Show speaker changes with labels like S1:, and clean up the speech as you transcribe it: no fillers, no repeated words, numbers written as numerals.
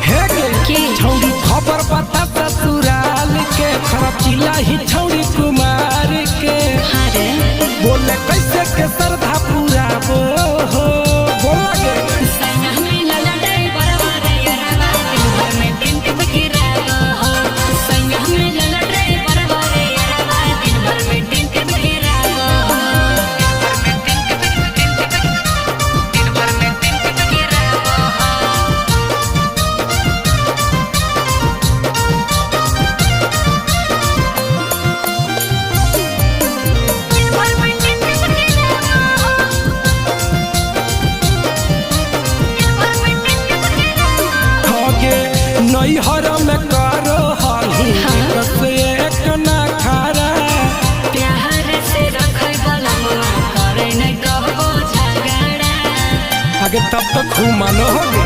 S1: हे के छौड़ी खबर पता ससुराल के खराब चिल्ला ही छौड़ी कुमार के
S2: अरे
S1: बोले कैसे के सरधा पूरा हो बोला गे
S2: सैया में लला ड्राइवर वाले यारा दिन भर में टिंट बकिरा हो सैया में लला ड्राइवर वाले यारा दिन भर में टिंट बकिरा हो दिन भर में टिंट बकिरा
S1: नैहर में करो हाली एक ना खारा
S2: प्यार से रखे वाला मुआ करे नहीं कहबो झगड़ा
S1: आगे तब तक खूब मानो होगे।